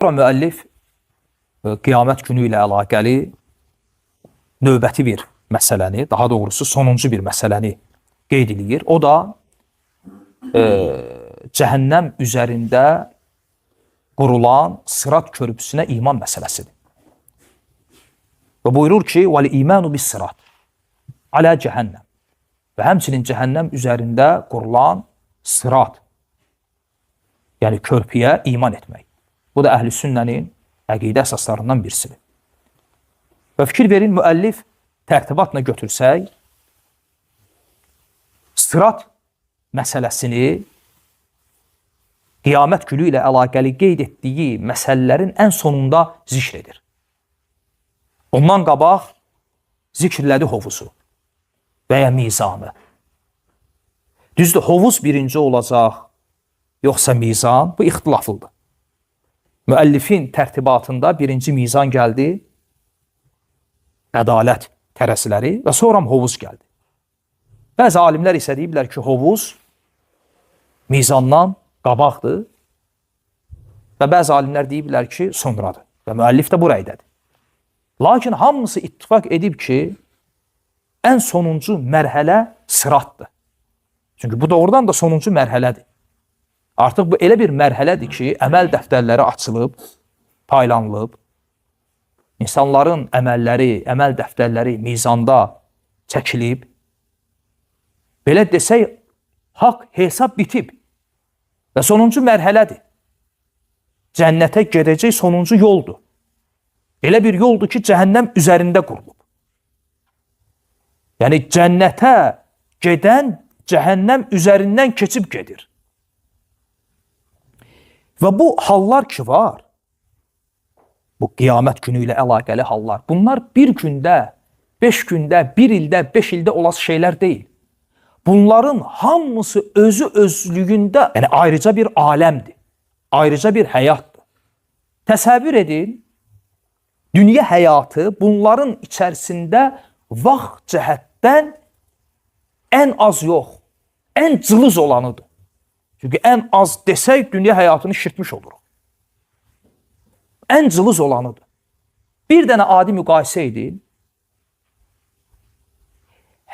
Sonra müəllif qiyamət günü ilə əlaqəli növbəti bir məsələni, daha doğrusu sonuncu bir məsələni qeyd edir. O da cəhənnəm üzərində qurulan sırat körpüsünə iman məsələsidir. Və buyurur ki, وَالْإِيمَانُ بِالصِّرَاطِ عَلَى cəhənnəm. Və həmçinin cəhənnəm üzərində qurulan sırat, yəni körpüyə iman etmək. Bu da əhl-i sünnənin əqidə əsaslarından birisidir. Və fikir verin, müəllif tərtibatla götürsək, sırat məsələsini qiyamət günü ilə əlaqəli qeyd etdiyi məsələlərin ən sonunda zikr edir. Ondan qabaq zikirlədi hovuzu və ya mizanı. Düzdür, hovuz birinci olacaq, yoxsa mizan, bu ixtilaflıdır. Müəllifin tərtibatında birinci mizan gəldi, ədalət tərəziləri və sonra hovuz gəldi. Bəzi alimlər isə deyiblər ki, hovuz mizandan qabaqdır və bəzi alimlər deyiblər ki, sonradır və müəllif də bu rəydədir. Lakin hamısı ittifaq edib ki, ən sonuncu mərhələ sıratdır. Çünki bu doğrudan da sonuncu mərhələdir. Artıq bu elə bir mərhələdir ki, əməl dəftərləri açılıb, paylanılıb, insanların əməlləri, əməl dəftərləri mizanda çəkilib, belə desək, haqq hesab bitib və sonuncu mərhələdir. Cənnətə gedəcək sonuncu yoldur. Elə bir yoldur ki, cəhənnəm üzərində qurulub. Yəni, cənnətə gedən cəhənnəm üzərindən keçib gedir. Və bu hallar ki var, bu qiyamət günü ilə əlaqəli hallar, bunlar bir gündə, 5 gündə, 1 ildə, 5 ildə olası şeylər deyil. Bunların hamısı özü özlüyündə, yəni ayrıca bir aləmdir, ayrıca bir həyatdır. Təsəvvür edin, dünya həyatı bunların içərisində vaxt cəhətdən ən az yox, ən cılız olanıdır. Çünki ən az desək, dünya həyatını şirtmiş oluruq. Ən cılız olanıdır. Bir dənə adi müqayisə edin.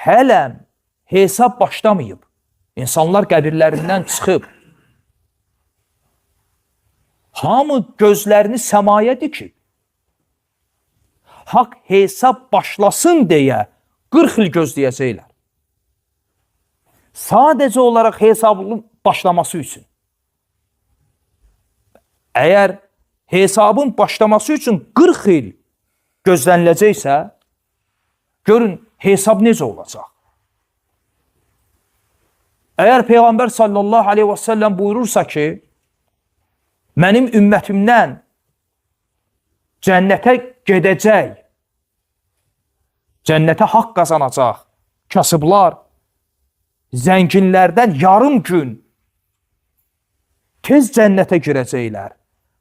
Hələm hesab başlamayıb. İnsanlar qəbirlərindən çıxıb. Hamı gözlərini səmaya dikib. Haqq hesab başlasın deyə 40 il gözləyəcəklər. Sadəcə olaraq hesabın başlaması üçün. Əgər hesabın başlaması üçün 40 il gözləniləcəksə, görün hesab necə olacaq? Əgər Peyğəmbər sallallahu aleyhi və səlləm buyurursa ki, mənim ümmətimdən cənnətə gedəcək, cənnətə haqq qazanacaq kasıblar, zənginlərdən yarım gün tez cənnətə girəcəklər.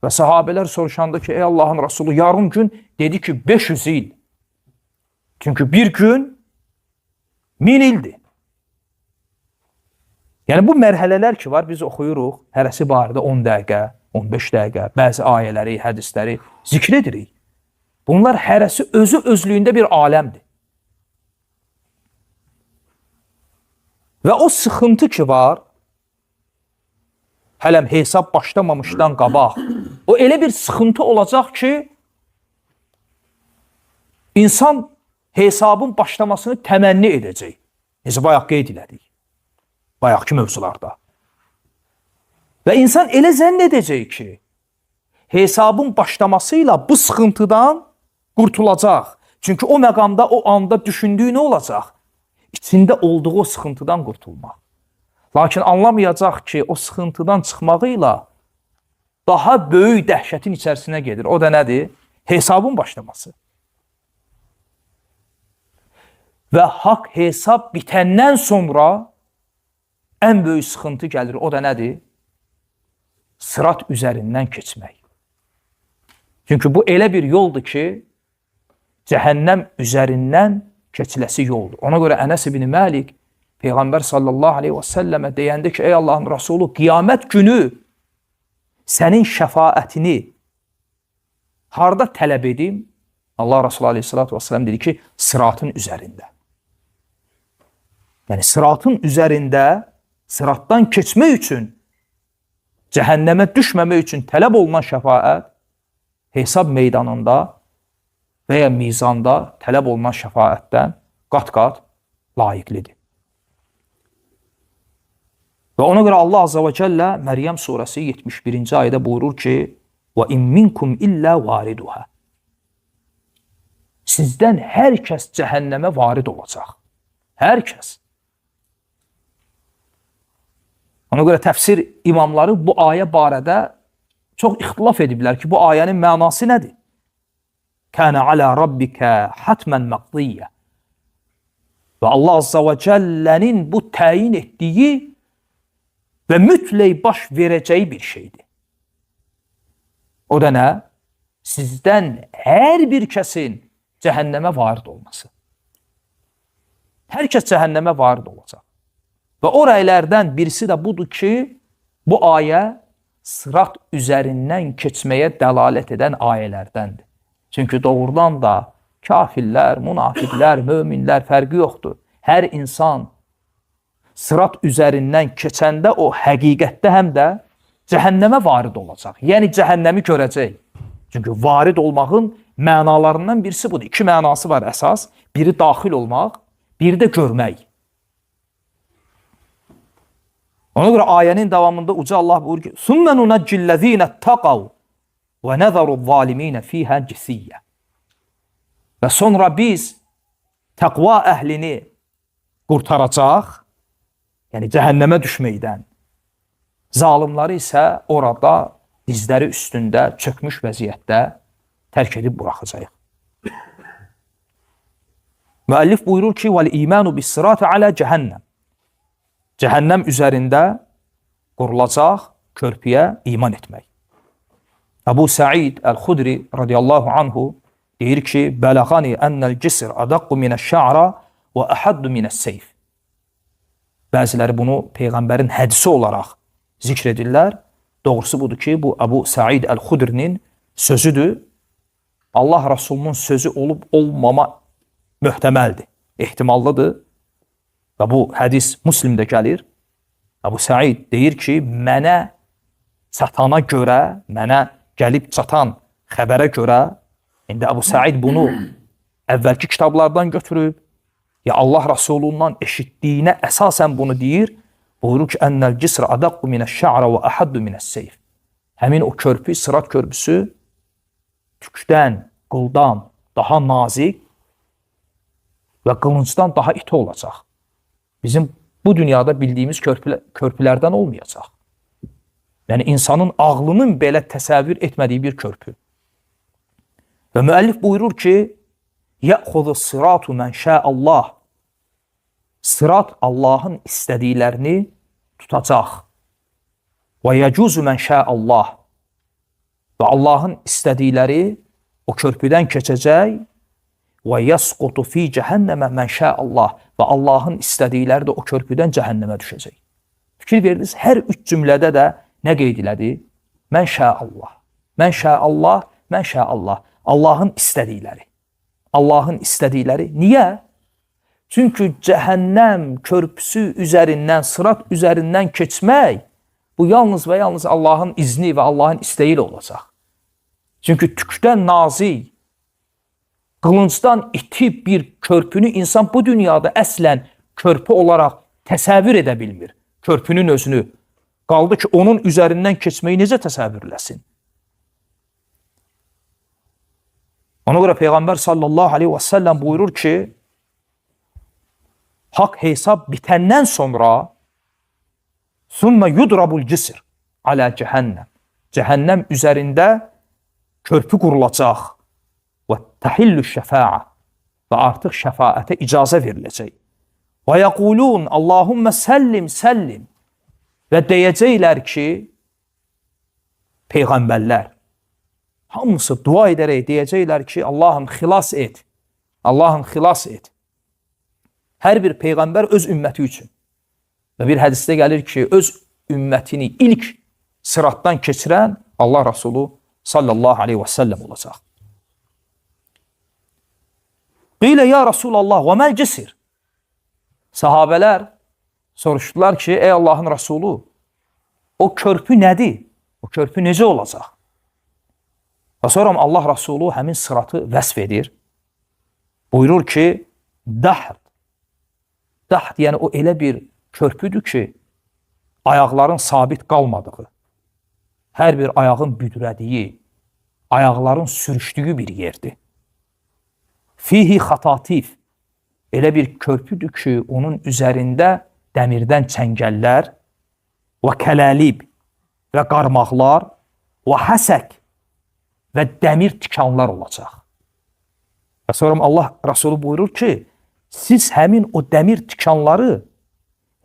Və sahabələr soruşanda ki, ey Allahın Rasulü, yarım gün, dedi ki, 500 il. Çünki bir gün 1000 ildir. Yəni bu mərhələlər ki var, biz oxuyuruq, hərəsi barədə 10 dəqiqə, 15 dəqiqə, bəzi ayələri, hədisləri zikr edirik. Bunlar hərəsi özü özlüyündə bir aləmdir. Və o sıxıntı ki var, hələm hesab başlamamışdan qabaq, o elə bir sıxıntı olacaq ki, insan hesabın başlamasını təmənni edəcək. Necə bayaq qeyd elədik, bayaqki mövzularda. Və insan elə zənn edəcək ki, hesabın başlamasıyla bu sıxıntıdan qurtulacaq. Çünki o məqamda, o anda düşündüyü nə olacaq? İçində olduğu o sıxıntıdan qurtulmaq. Lakin anlamayacaq ki, o sıxıntıdan çıxmağıyla daha böyük dəhşətin içərisinə gedir. O da nədir? Hesabın başlaması. Və haqq hesab bitəndən sonra ən böyük sıxıntı gəlir. O da nədir? Sırat üzərindən keçmək. Çünki bu elə bir yoldur ki, cəhənnəm üzərindən keçiləsi yoldur. Ona görə Ənəs ibn Məlik Peyğəmbər sallallahu aleyhi və səlləmə deyəndə ki, ey Allahın Rasulü, qiyamət günü sənin şəfaətini harda tələb edim? Allah Resulü Aleyhisselatü Vesselam dedi ki, sıratın üzərində. Yəni, sıratın üzərində, sıratdan keçmək üçün, cəhənnəmə düşməmək üçün tələb olunan şəfaət, hesab meydanında və ya mizanda tələb olunan şəfaətdən qat-qat layiqlidir. Və ona görə Allah Azza və Cəllə Məryəm surəsi 71-ci ayədə buyurur ki, وَاِنْ مِنْكُمْ إِلَّا وَارِدُهَا Sizdən hər kəs cəhənnəmə varid olacaq. Hər kəs. Ona görə təfsir imamları bu ayə barədə çox ixtilaf ediblər ki, bu ayənin mənası nədir? Kənə alə rabbikə hatmən məqdiyyə. Və Allah Azza və Cəllənin bu təyin etdiyi və mütləq baş verəcəyi bir şeydir. O da nə? Sizdən hər bir kəsin cəhənnəmə varid olması. Hər kəs cəhənnəmə varid olacaq. Və o rəylərdən birisi də budur ki, bu ayə sırat üzərindən keçməyə dəlalət edən ayələrdəndir. Çünki doğrudan da kafirlər, münafiqlər, möminlər fərqi yoxdur. Hər insan sırat üzərindən keçəndə o həqiqətdə həm də cəhənnəmə varid olacaq. Yəni cəhənnəmi görəcək. Çünki varid olmağın mənalarından birisi budur. İki mənası var əsas. Biri daxil olmaq, biri də görmək. Ona görə ayənin davamında uca Allah buyurur ki, ثُمَّ نُنَجِّ الَّذ۪ينَ اتَّقَوْا وَنَذَرُ الظَّالِم۪ينَ ف۪يهَا جِثِيَّ Və sonra biz təqva əhlini qurtaracaq, yəni cəhənnəmə düşməkdən, zalimləri isə orada dizləri üstündə çökmüş vəziyyətdə tərk edib buraxacaq. Müəllif buyurur ki, وَالْاِيمَانُ بِالصِّرَاتِ عَلَى cəhənnəm Cəhənnəm üzərində qurulacaq körpüyə iman etmək. Əbu Səid Əl-Xudri radiyallahu anhu deyir ki, Bələğani ennəl cisr ədəqqu minəş-şə'ra və əhəddu minəs-seyf. Bəziləri bunu Peyğəmbərin hədisi olaraq zikr edirlər. Doğrusu budur ki, bu Əbu Səid Əl-Xudrinin sözüdür. Allah Rasulunun sözü olub olmama möhtəməldir, ehtimallıdır. Və bu hədis Müslimdə gəlir. Əbu Səid deyir ki, mənə çatana görə, mənə gəlib çatan xəbərə görə, indi Əbu Səid bunu əvvəlki kitablardan götürüb, ya Allah Rasulundan eşitdiyinə əsasən bunu deyir, buyurur ki, ennəl cisr ədəqqu minəş-şə'ra və əhəddu minəs-seyf. Həmin o körpü, sırat körpüsü tükdən, qıldan daha nazik və qılıncdan daha iti olacaq. Bizim bu dünyada bildiyimiz körpülərdən olmayacaq. Yəni, insanın ağlının belə təsəvvür etmədiyi bir körpü. Və müəllif buyurur ki, يَأْخُذُ الصِّرَاتُ مَنْ شَاءَ اللّٰهِ Sırat Allahın istədiklərini tutacaq. وَيَجُوزُ مَنْ شَاءَ اللّٰهِ Və Allahın istədikləri o körpüdən keçəcək. وَيَسْقُطُ ف۪ي جَهَنَّمَ مَنْ شَاءَ اللّٰهِ Və Allahın istədikləri də o körpüdən cəhənnəmə düşəcək. Fikir verdiniz, hər üç cümlədə də nə qeyd elədi? Mən şəallah, mən şəallah, mən şəallah. Allahın istədikləri. Allahın istədikləri. Niyə? Çünki cəhənnəm körpüsü üzərindən, sırat üzərindən keçmək, bu yalnız və yalnız Allahın izni və Allahın istəyi ilə olacaq. Çünki tükdən nazik, qılıncdan iti bir körpünü insan bu dünyada əslən körpü olaraq təsəvvür edə bilmir. Körpünün özünü. Qaldı ki, onun üzərindən keçməyi necə təsəvvürləsin? Ona görə Peyğəmbər sallallahu aleyhi və səlləm buyurur ki, haqq hesab bitəndən sonra ثُمَّ يُدْرَبُ الْجِسِرِ عَلَى cəhənnəm Cəhənnəm üzərində körpü qurulacaq. Və təhillu şəfa'a Və artıq şəfaətə icazə veriləcək. Və yəqulun Allahümmə səllim, səllim Və deyəcəklər ki, Peyğəmbərlər hamısı dua edərək deyəcəklər ki, Allahım xilas et, Allahım xilas et. Hər bir Peyğəmbər öz ümməti üçün. Və bir hədisdə gəlir ki, öz ümmətini ilk sıratdan keçirən Allah Rasulü sallallahu aleyhi və səlləm olacaq. Qilə ya Rasulallah və məl cisir. Sahabələr soruşdular ki, ey Allahın Rasulü, o körpü nədir? O körpü necə olacaq? Və sonra Allah Rasulü həmin sıratı vəsf edir. Buyurur ki, dahd. Dahd, yəni o elə bir körpüdür ki, ayaqların sabit qalmadığı, hər bir ayağın büdrədiyi, ayaqların sürüşdüyü bir yerdir. Fihi xatatif, elə bir körpüdür ki, onun üzərində dəmirdən çəngəllər və kələlib və qarmaqlar və həsək və dəmir tikanlar olacaq. Və sonra Allah Rasulü buyurur ki, siz həmin o dəmir tikanları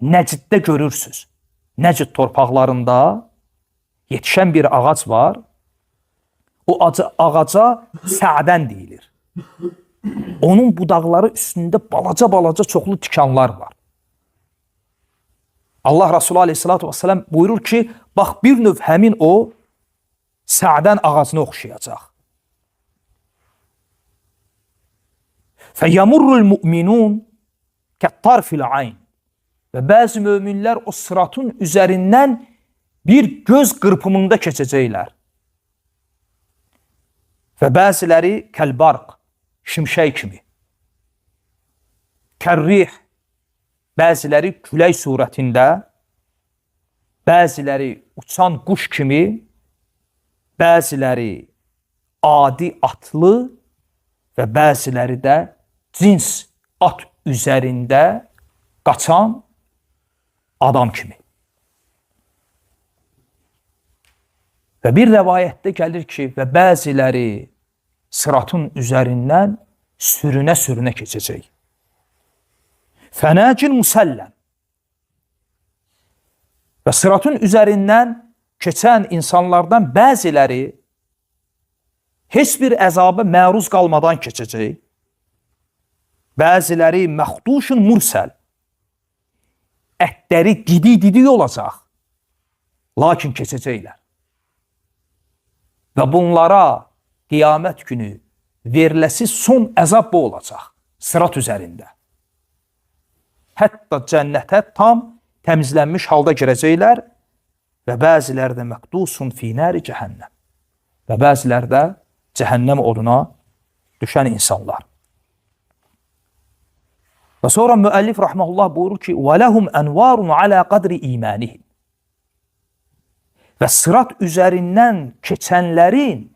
Nəciddə görürsünüz. Nəcid torpaqlarında yetişən bir ağac var. O ağaca sədən deyilir. Onun budaqları üstündə balaca çoxlu tikanlar var. Allah Resulü aleyhissalatü vesselam buyurur ki, bax bir növ həmin o sədən ağacına oxşayacaq. Fəyəmurrul müminun kəttarfil ayn. Və bəzi möminlər o sıratın üzərindən bir göz qırpımında keçəcəklər. Və bəziləri kəlbarq, şimşək kimi. Kərrih, bəziləri külək surətində, bəziləri uçan quş kimi, bəziləri adi atlı və bəziləri də cins at üzərində qaçan adam kimi. Və bir rəvayətdə gəlir ki, və bəziləri sıratın üzərindən sürünə keçəcək. Fənəcin musəlləm. Və sıratın üzərindən keçən insanlardan bəziləri heç bir əzaba məruz qalmadan keçəcək. Bəziləri məxduşun mursəl. Ətləri didi olacaq. Lakin keçəcəklər. Və bunlara qiyamət günü veriləsi son əzab bu olacaq. Sırat üzərində. Hətta cənnətə tam təmizlənmiş halda girəcəklər və bəziləri də məqdusun fi nəri cəhənnəm. Və bəziləri də cəhənnəm oduna düşən insanlar. Və sonra müəllif rahmehullah buyurur ki, وَلَهُمْ أَنْوَارٌ عَلَى قَدْرِ إِيمَانِهِمْ. Və sırat üzərindən keçənlərin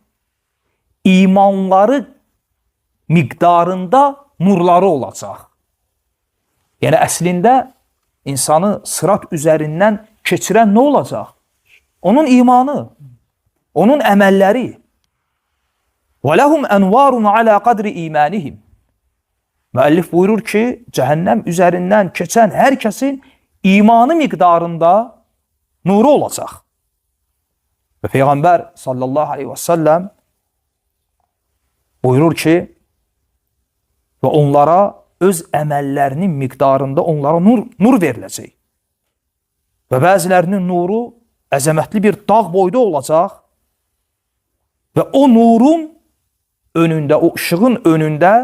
imanları miqdarında nurları olacaq. Yəni əslində insanı sırat üzərindən keçirən nə olacaq? Onun imanı, onun əməlləri. وَلَهُمْ أَنْوَارٌ عَلَى قَدْرِ إِيمَانِهِمْ. Müəllif buyurur ki, cəhənnəm üzərindən keçən hər kəsin imanı miqdarında nuru olacaq. Və Peyğəmbər sallallahu aleyhi və səlləm buyurur ki, və onlara öz əməllərinin miqdarında onlara nur veriləcək. Və bəzilərinin nuru əzəmətli bir dağ boyda olacaq və o nurun önündə, o ışığın önündə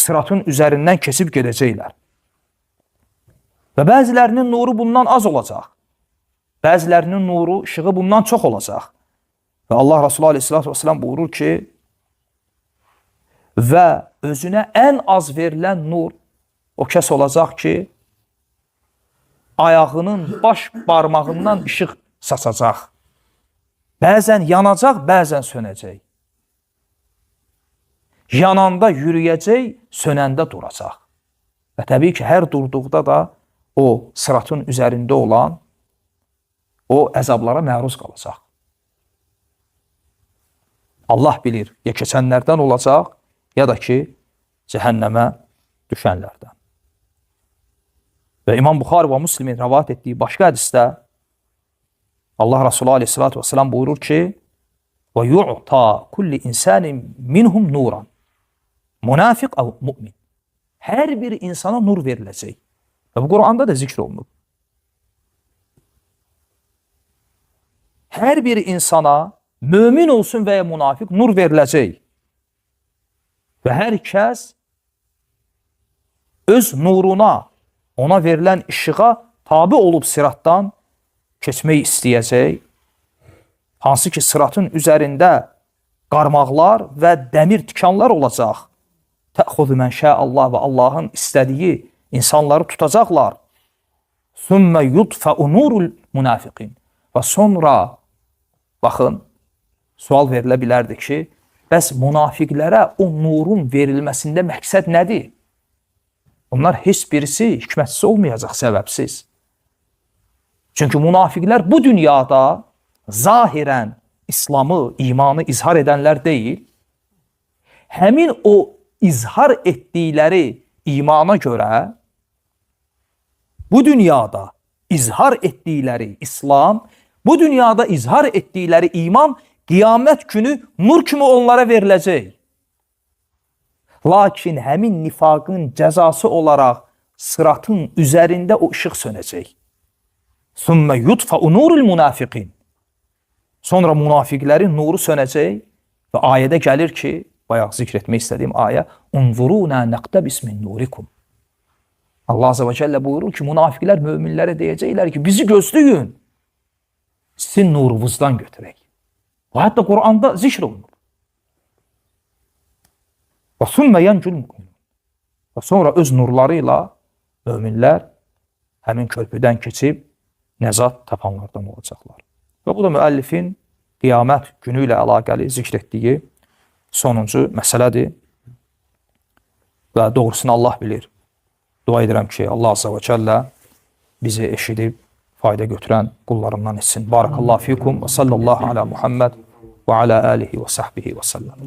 sıratın üzərindən keçib gedəcəklər. Və bəzilərinin nuru bundan az olacaq. Bəzilərinin nuru, ışığı bundan çox olacaq. Və Allah Resulü aleyhissalatü vesselam buyurur ki, və özünə ən az verilən nur o kəs olacaq ki, ayağının baş barmağından ışıq saçacaq. Bəzən yanacaq, bəzən sönəcək. Yananda yürüyəcək, sönəndə duracaq. Və təbii ki, hər durduqda da o sıratın üzərində olan o əzablara məruz qalacaq. Allah bilir, ya keçənlərdən olacaq, ya da ki, cəhənnəmə düşənlərdən. Və İmam Buxari və Müslimin rəvat etdiyi başqa hədisdə Allah Resulü aleyhissalatü vesselam buyurur ki, və yu'ta kulli insanin minhum nuran. Münafiq əv mümin. Hər bir insana nur veriləcək. Və bu Quranda da zikr olunub. hər bir insana, mömin olsun və ya münafiq, nur veriləcək. Və hər kəs öz nuruna, ona verilən işığa tabi olub sıratdan keçmək istəyəcək. Hansı ki, sıratın üzərində qarmaqlar və dəmir tikanlar olacaq. Təxuzu mən şəə Allah və Allahın istədiyi insanları tutacaqlar. Sümmə yudfəu nurul münafiqin. Və sonra, baxın, sual verilə bilərdi ki, bəs münafiqlərə o nurun verilməsində məqsəd nədir? Onlar heç birisi hikmətsiz olmayacaq, səbəbsiz. Çünki münafiqlər bu dünyada zahirən İslamı, imanı izhar edənlər deyil, həmin o izhar etdikləri imana görə bu dünyada izhar etdikləri İslam, bu dünyada izhar etdikləri iman qiyamət günü nur kimi onlara veriləcək. Lakin həmin nifaqın cəzası olaraq sıratın üzərində o işıq sönəcək. Sümmə yudfəu nurul münafiqin. Sonra münafiqlərin nuru sönəcək və ayədə gəlir ki, bayaq zikr etmək istədiyim ayə, unzuruna naqtabis min nurikum. Allah Azze ve Celle buyurur ki, münafiqlər möminlərə deyəcəklər ki, bizi gözləyin, sizin nurunuzdan götürək. Və hətta Qur'anda zikr olunur. Və sümmə yencul mümin. Və sonra öz nurları ilə möminlər həmin körpüdən keçib nəzat tapanlardan olacaqlar. Və bu da müəllifin qiyamət günü ilə əlaqəli zikr etdiyi sonuncu məsələdir. Və doğrusunu Allah bilir. Dua edirəm ki, Allah Azze ve Celle bizi eşidib fayda götürən qullarından etsin. Barakallahu fikum və sallallahu ala Muhammed və ala alihi və sahbihi və səlləm.